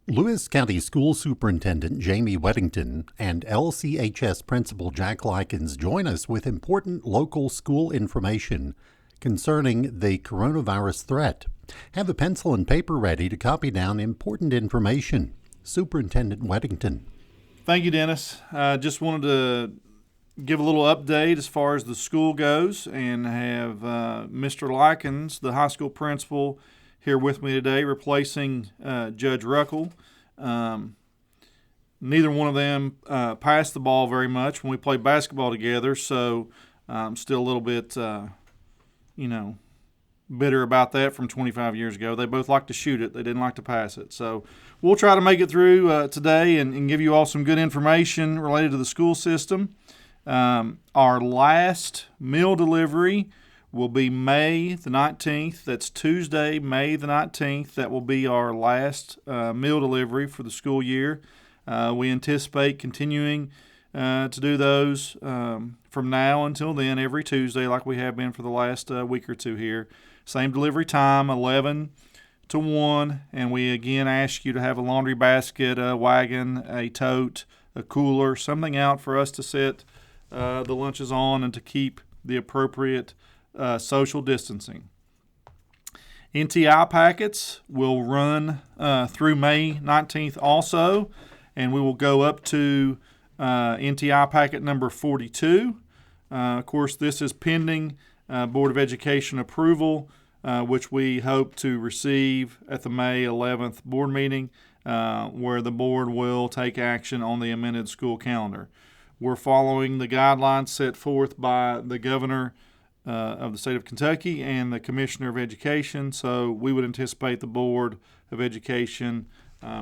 Lewis County School Superintendent Jamie Weddington and LCHS Principal Jack Lykins join us with important local school information concerning the coronavirus threat. Have a pencil and paper ready to copy down important information. Superintendent Weddington. Thank you, Dennis. I just wanted to give a little update as far as the school goes and have Mr. Lykins, the high school principal, here with me today, replacing Judge Ruckle. Neither one of them passed the ball very much when we played basketball together, so I'm still a little bit, bitter about that from 25 years ago. They both liked to shoot it. They didn't like to pass it. So we'll try to make it through today and give you all some good information related to the school system. Our last meal delivery will be May the 19th. That's Tuesday, May the 19th. That will be our last meal delivery for the school year. We anticipate continuing to do those from now until then, every Tuesday, like we have been for the last week or two here. Same delivery time, 11 to 1, and we again ask you to have a laundry basket, a wagon, a tote, a cooler, something out for us to sit the lunches on and to keep the appropriate social distancing. NTI packets will run through May 19th also, and we will go up to NTI packet number 42. Of course, this is pending Board of Education approval, which we hope to receive at the May 11th board meeting, where the board will take action on the amended school calendar. We're following the guidelines set forth by the governor of the state of Kentucky and the Commissioner of Education, so we would anticipate the Board of Education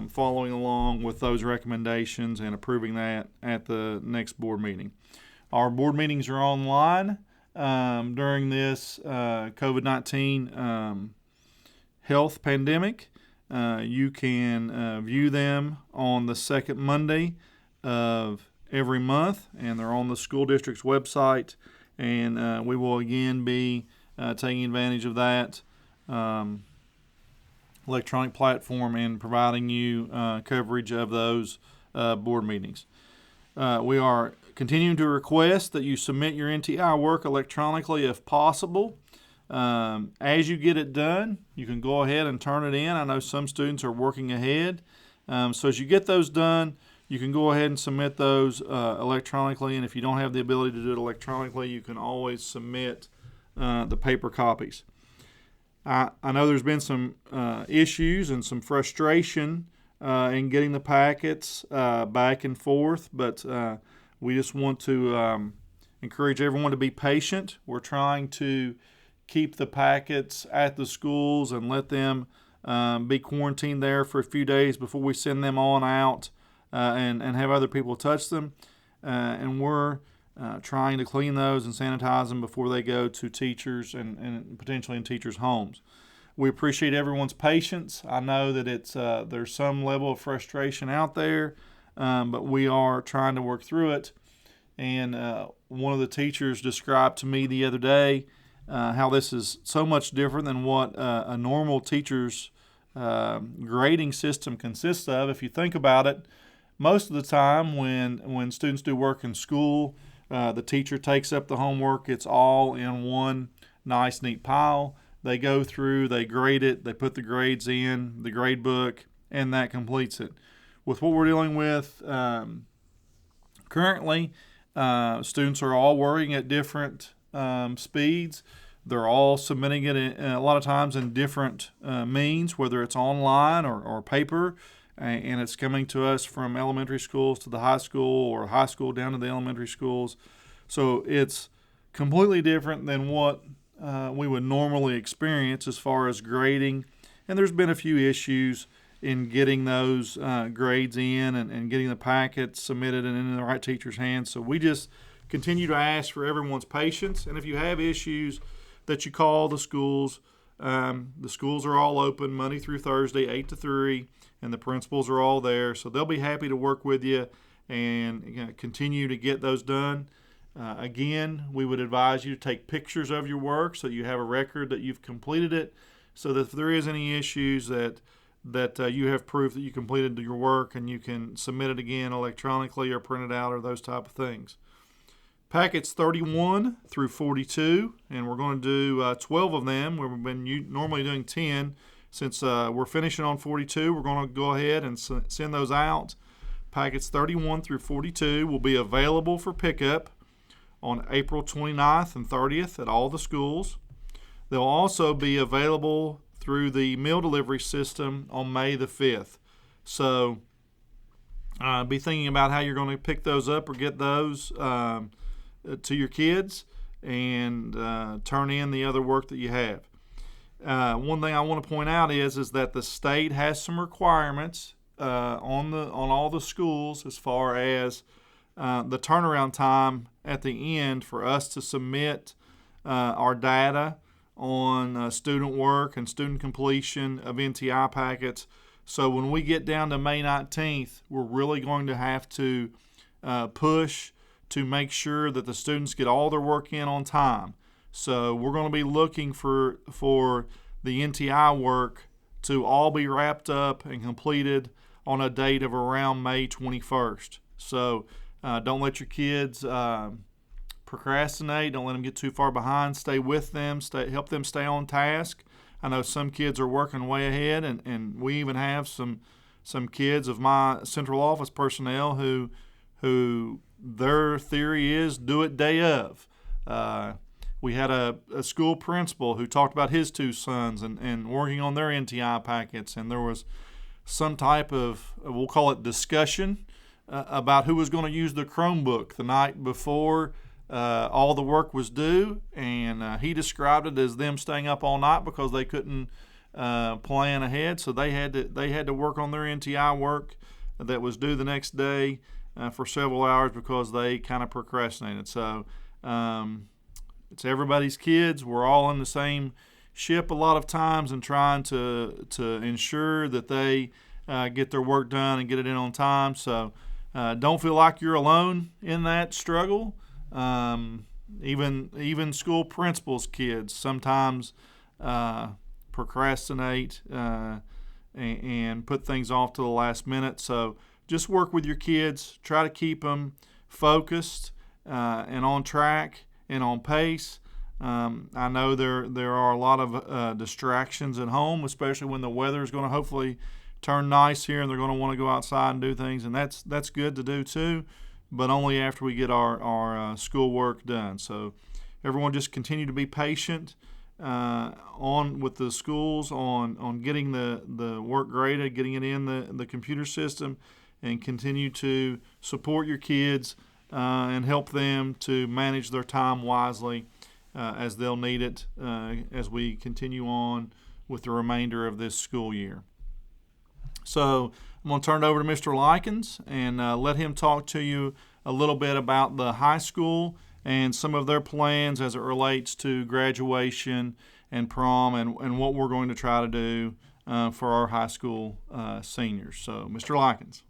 following along with those recommendations and approving that at the next board meeting. Our board meetings are online during this COVID-19 health pandemic. You can view them on the second Monday of every month, and they're on the school district's website. And we will again be taking advantage of that electronic platform and providing you coverage of those board meetings. We are continuing to request that you submit your NTI work electronically if possible. As you get it done, you can go ahead and turn it in. I know some students are working ahead. So as you get those done, you can go ahead and submit those electronically, and if you don't have the ability to do it electronically, you can always submit the paper copies. I know there's been some issues and some frustration in getting the packets back and forth, but we just want to encourage everyone to be patient. We're trying to keep the packets at the schools and let them be quarantined there for a few days before we send them on out. And have other people touch them. And we're trying to clean those and sanitize them before they go to teachers and potentially in teachers' homes. We appreciate everyone's patience. I know that there's some level of frustration out there, but we are trying to work through it. And one of the teachers described to me the other day how this is so much different than what a normal teacher's grading system consists of. If you think about it, most of the time when students do work in school, the teacher takes up the homework. It's all in one nice, neat pile. They go through, they grade it, they put the grades in the grade book, and that completes it. With what we're dealing with currently, students are all working at different speeds. They're all submitting it a lot of times in different means, whether it's online or paper. And it's coming to us from elementary schools to the high school or high school down to the elementary schools. So it's completely different than what we would normally experience as far as grading. And there's been a few issues in getting those grades in and getting the packets submitted and in the right teacher's hands. So we just continue to ask for everyone's patience. And if you have issues, that you call the schools. The schools are all open Monday through Thursday, 8 to 3. And the principals are all there, so they'll be happy to work with you and continue to get those done. Again, we would advise you to take pictures of your work so you have a record that you've completed it, so that if there is any issues that that you have proof that you completed your work, and you can submit it again electronically or print it out or those type of things. Packets 31 through 42, and we're going to do 12 of them. We've been normally doing 10. Since we're finishing on 42, we're going to go ahead and send those out. Packets 31 through 42 will be available for pickup on April 29th and 30th at all the schools. They'll also be available through the meal delivery system on May the 5th. So be thinking about how you're going to pick those up or get those to your kids, and turn in the other work that you have. One thing I want to point out is that the state has some requirements on all the schools as far as the turnaround time at the end for us to submit our data on student work and student completion of NTI packets. So when we get down to May 19th, we're really going to have to push to make sure that the students get all their work in on time. So we're going to be looking for the NTI work to all be wrapped up and completed on a date of around May 21st. So don't let your kids procrastinate. Don't let them get too far behind. Stay with them. Help them stay on task. I know some kids are working way ahead, and we even have some kids of my central office personnel who their theory is do it day of. We had a school principal who talked about his two sons and working on their NTI packets, and there was some type of, we'll call it discussion, about who was going to use the Chromebook the night before all the work was due, and he described it as them staying up all night because they couldn't plan ahead, so they had to work on their NTI work that was due the next day for several hours because they kind of procrastinated. So it's everybody's kids. We're all in the same ship a lot of times and trying to ensure that they get their work done and get it in on time. So don't feel like you're alone in that struggle. Even school principals' kids sometimes procrastinate and put things off to the last minute. So just work with your kids. Try to keep them focused and on track and on pace. I know there are a lot of distractions at home, especially when the weather is going to hopefully turn nice here and they're going to want to go outside and do things, and that's good to do too, but only after we get our school work done. So everyone just continue to be patient on with the schools on getting the work graded, getting it in the computer system, and continue to support your kids and help them to manage their time wisely as they'll need it as we continue on with the remainder of this school year. So I'm going to turn it over to Mr. Lykins and let him talk to you a little bit about the high school and some of their plans as it relates to graduation and prom and what we're going to try to do for our high school seniors. So, Mr. Lykins.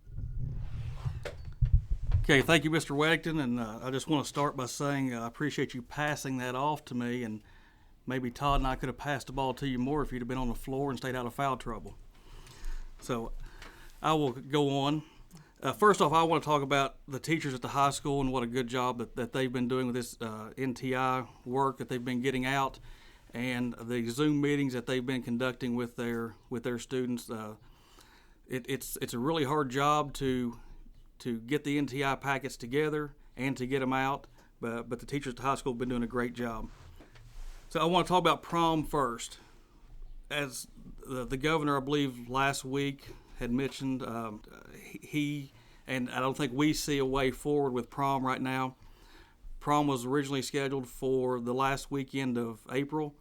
Okay, thank you, Mr. Weddington, and I just want to start by saying I appreciate you passing that off to me, and maybe Todd and I could have passed the ball to you more if you'd have been on the floor and stayed out of foul trouble. So I will go on. First off, I want to talk about the teachers at the high school and what a good job that they've been doing with this NTI work that they've been getting out, and the Zoom meetings that they've been conducting with their students. It's a really hard job to get the NTI packets together and to get them out, but the teachers at the high school have been doing a great job. So I want to talk about prom first. As the governor, I believe, last week had mentioned, he, and I don't think we see a way forward with prom right now. Prom was originally scheduled for the last weekend of April,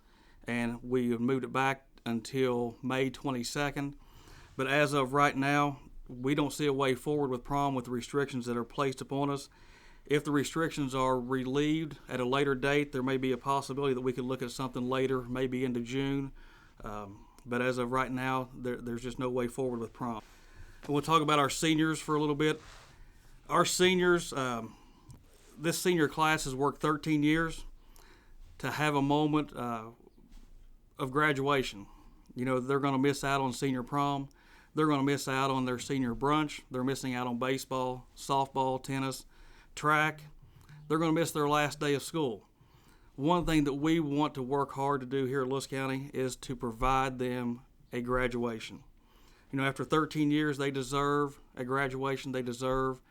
and we have moved it back until May 22nd. But as of right now, we don't see a way forward with prom with the restrictions that are placed upon us. If the restrictions are relieved at a later date, there may be a possibility that we could look at something later, maybe into June. But as of right now, there's just no way forward with prom. And we'll talk about our seniors for a little bit. Our seniors, this senior class has worked 13 years to have a moment of graduation. You know, they're going to miss out on senior prom. They're going to miss out on their senior brunch. They're missing out on baseball, softball, tennis, track. They're going to miss their last day of school. One thing that we want to work hard to do here at Lewis County is to provide them a graduation. After 13 years, they deserve a graduation. They deserve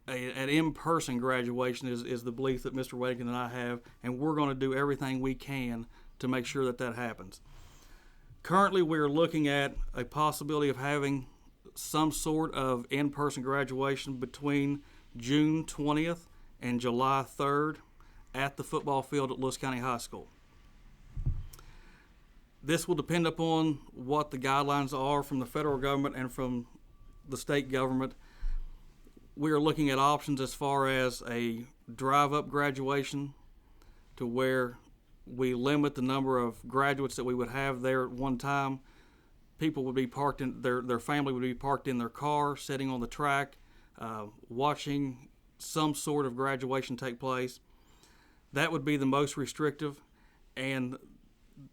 an in-person graduation is the belief that Mr. Weddington and I have, and we're going to do everything we can to make sure that happens. Currently, we're looking at a possibility of having some sort of in-person graduation between June 20th and July 3rd at the football field at Lewis County High School. This will depend upon what the guidelines are from the federal government and from the state government. We are looking at options as far as a drive-up graduation to where we limit the number of graduates that we would have there at one time. People would be parked in their family would be parked in their car, sitting on the track, watching some sort of graduation take place. That would be the most restrictive, and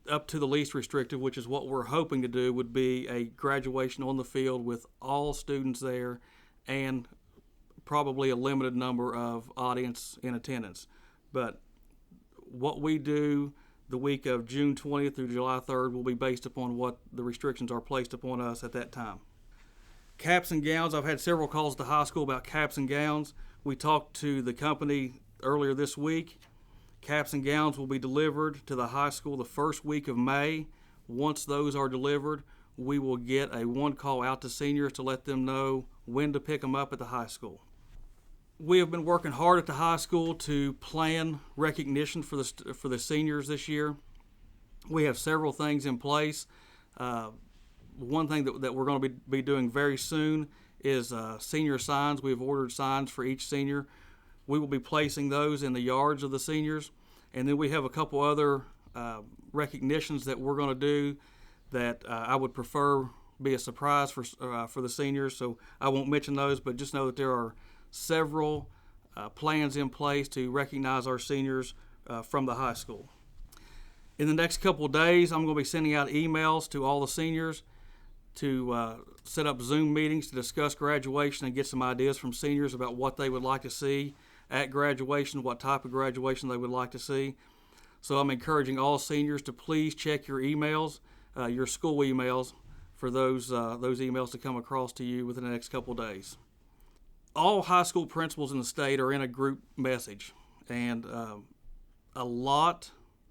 up to the least restrictive, which is what we're hoping to do, would be a graduation on the field with all students there and probably a limited number of audience in attendance. But what we do the week of June 20th through July 3rd will be based upon what the restrictions are placed upon us at that time. Caps and gowns, I've had several calls at the high school about caps and gowns. We talked to the company earlier this week. Caps and gowns will be delivered to the high school the first week of May. Once those are delivered, we will get a one call out to seniors to let them know when to pick them up at the high school. We have been working hard at the high school to plan recognition for the seniors this year. We have several things in place. One thing that we're going to be doing very soon is senior signs. We've ordered signs for each senior. We will be placing those in the yards of the seniors. And then we have a couple other recognitions that we're going to do that I would prefer be a surprise for the seniors. So I won't mention those, but just know that there are several plans in place to recognize our seniors from the high school. In the next couple of days, I'm going to be sending out emails to all the seniors to set up Zoom meetings to discuss graduation and get some ideas from seniors about what they would like to see at graduation, what type of graduation they would like to see. So I'm encouraging all seniors to please check your emails, your school emails, for those emails to come across to you within the next couple of days. All high school principals in the state are in a group message, and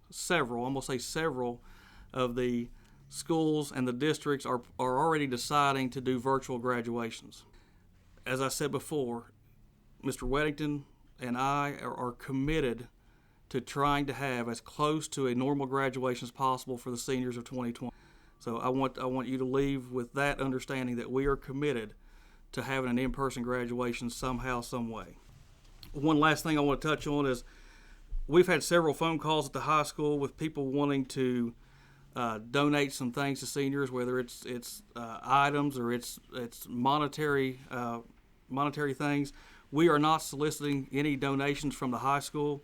several of the schools and the districts are already deciding to do virtual graduations. As I said before, Mr. Weddington and I are committed to trying to have as close to a normal graduation as possible for the seniors of 2020. So I want you to leave with that understanding that we are committed to having an in-person graduation somehow, some way. One last thing I want to touch on is we've had several phone calls at the high school with people wanting to donate some things to seniors, whether it's items or it's monetary things. We are not soliciting any donations from the high school.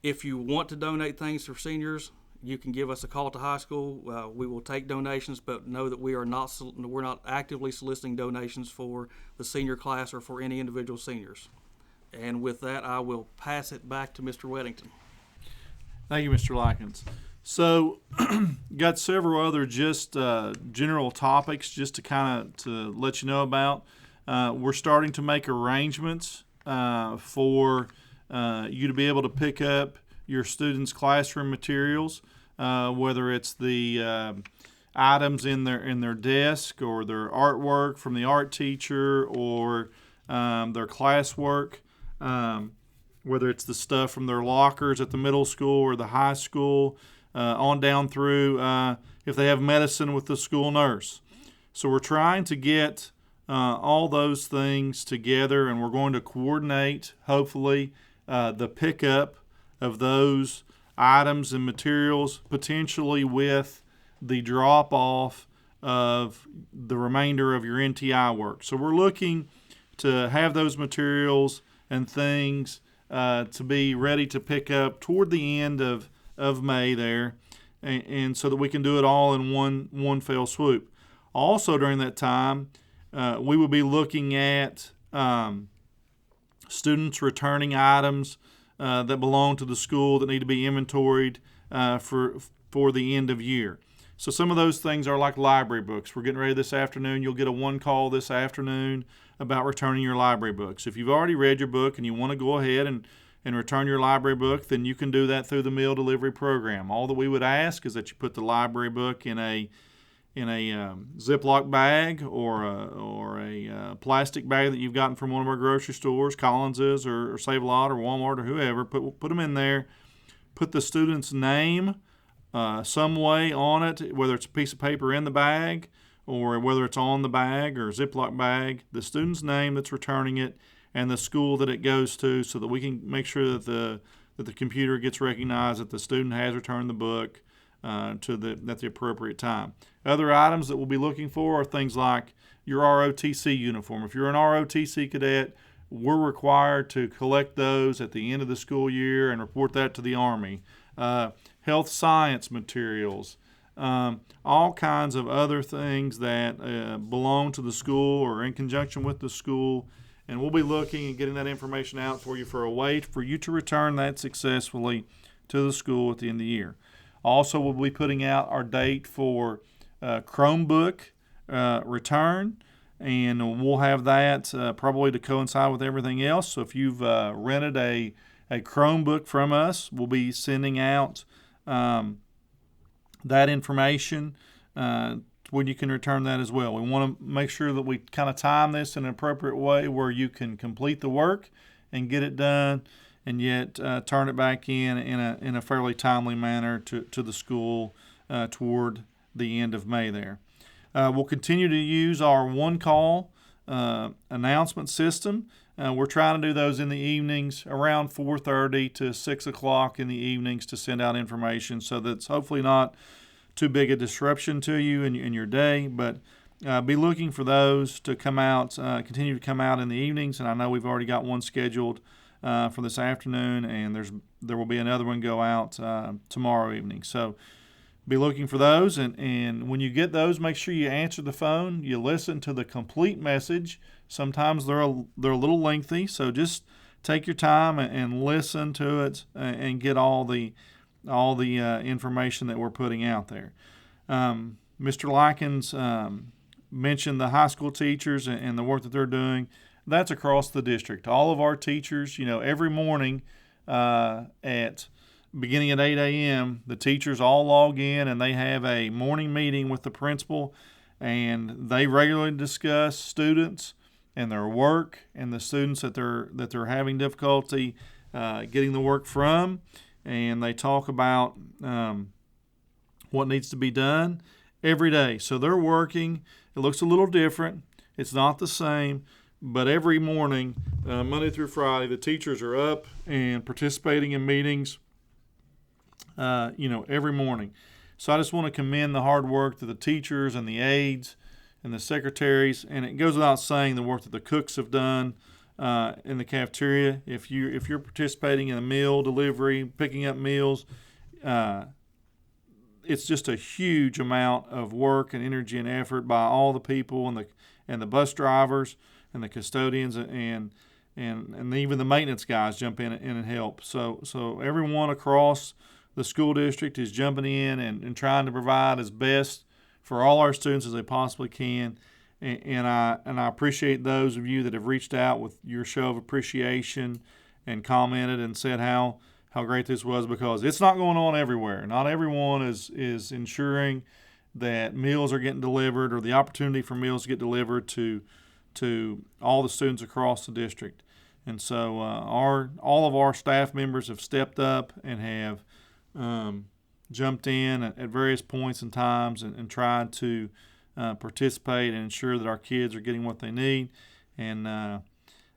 If you want to donate things for seniors, you can give us a call at the high school. We will take donations, but know that we're not actively soliciting donations for the senior class or for any individual seniors. And with that, I will pass it back to Mr. Weddington. Thank you, Mr. Lykins. So, got several other just general topics just to kind of to let you know about. We're starting to make arrangements for you to be able to pick up your students' classroom materials, whether it's the items in their desk or their artwork from the art teacher or their classwork, whether it's the stuff from their lockers at the middle school or the high school, on down through if they have medicine with the school nurse. So we're trying to get all those things together, and we're going to coordinate, hopefully, the pickup of those items and materials, potentially with the drop-off of the remainder of your NTI work. So we're looking to have those materials and things to be ready to pick up toward the end of May there, and so that we can do it all in one fell swoop. Also during that time, we will be looking at students returning items that belong to the school that need to be inventoried for the end of year. So some of those things are like library books. We're getting ready this afternoon. You'll get a one call this afternoon about returning your library books. If you've already read your book and you want to go ahead and return your library book, then you can do that through the meal delivery program. All that we would ask is that you put the library book in a Ziploc bag or a plastic bag that you've gotten from one of our grocery stores, Collins's or Save-A-Lot or Walmart or whoever. Put them in there. Put the student's name some way on it, whether it's a piece of paper in the bag or whether it's on the bag or Ziploc bag, the student's name that's returning it and the school that it goes to, so that we can make sure that the computer gets recognized that the student has returned the book at the appropriate time. Other items that we'll be looking for are things like your ROTC uniform. If you're an ROTC cadet, we're required to collect those at the end of the school year and report that to the Army. Health science materials, all kinds of other things that belong to the school or in conjunction with the school. And we'll be looking and getting that information out for you for a way for you to return that successfully to the school at the end of the year. Also, we'll be putting out our date for Chromebook return, and we'll have that probably to coincide with everything else. So if you've rented a Chromebook from us, we'll be sending out that information when you can return that as well. We want to make sure that we kind of time this in an appropriate way where you can complete the work and get it done, and yet turn it back in a fairly timely manner to the school toward the end of May there. We'll continue to use our one-call announcement system. We're trying to do those in the evenings around 4:30 to 6 o'clock in the evenings to send out information, so that's hopefully not too big a disruption to you in your day, but be looking for those to come out, continue to come out in the evenings. And I know we've already got one scheduled for this afternoon, and there will be another one go out tomorrow evening. So be looking for those, and when you get those, make sure you answer the phone. You listen to the complete message. Sometimes they're a little lengthy, so just take your time and listen to it and get all the information that we're putting out there. Mr. Lykins mentioned the high school teachers and the work that they're doing. That's across the district. All of our teachers, every morning beginning at 8 a.m., the teachers all log in and they have a morning meeting with the principal, and they regularly discuss students and their work and the students that they're having difficulty getting the work from, and they talk about what needs to be done every day. So they're working. It looks a little different. It's not the same, but every morning, Monday through Friday, the teachers are up and participating in meetings, every morning. So I just want to commend the hard work that the teachers and the aides and the secretaries, and it goes without saying the work that the cooks have done in the cafeteria. If you're participating in a meal delivery, picking up meals, it's just a huge amount of work and energy and effort by all the people and the bus drivers and the custodians and even the maintenance guys jump in and help. So everyone across the school district is jumping in and trying to provide as best for all our students as they possibly can. And I appreciate those of you that have reached out with your show of appreciation and commented and said how great this was, because it's not going on everywhere. Not everyone is ensuring that meals are getting delivered or the opportunity for meals to get delivered to all the students across the district. And so all of our staff members have stepped up and have jumped in at various points and times and tried to participate and ensure that our kids are getting what they need. And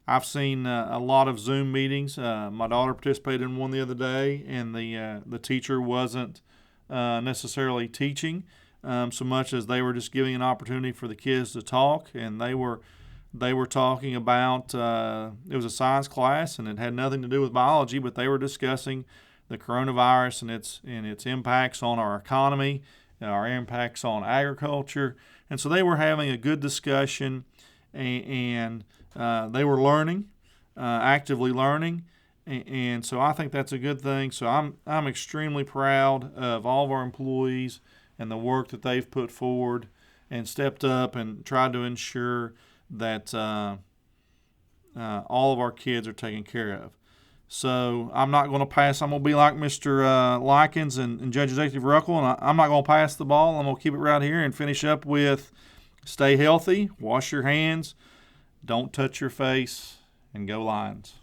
I've seen a lot of Zoom meetings. My daughter participated in one the other day, and the teacher wasn't necessarily teaching so much as they were just giving an opportunity for the kids to talk. And they were talking about it was a science class, and it had nothing to do with biology, but they were discussing the coronavirus and its impacts on our economy, our impacts on agriculture, And so they were having a good discussion, and they were learning, actively learning. And so I think that's a good thing. So I'm extremely proud of all of our employees and the work that they've put forward and stepped up and tried to ensure that all of our kids are taken care of. So I'm not going to pass. I'm going to be like Mr. Lykins and Judge Executive Ruckle, and I'm not going to pass the ball. I'm going to keep it right here and finish up with stay healthy, wash your hands, don't touch your face, and go Lions.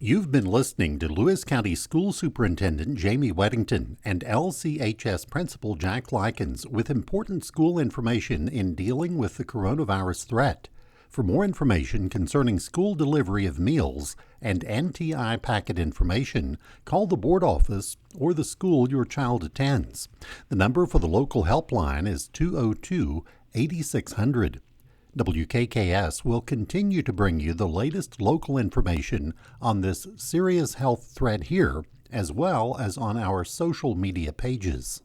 You've been listening to Lewis County School Superintendent Jamie Weddington and LCHS Principal Jack Lykins with important school information in dealing with the coronavirus threat. For more information concerning school delivery of meals and NTI packet information, call the board office or the school your child attends. The number for the local helpline is 202-8600. WKKS will continue to bring you the latest local information on this serious health threat here, as well as on our social media pages.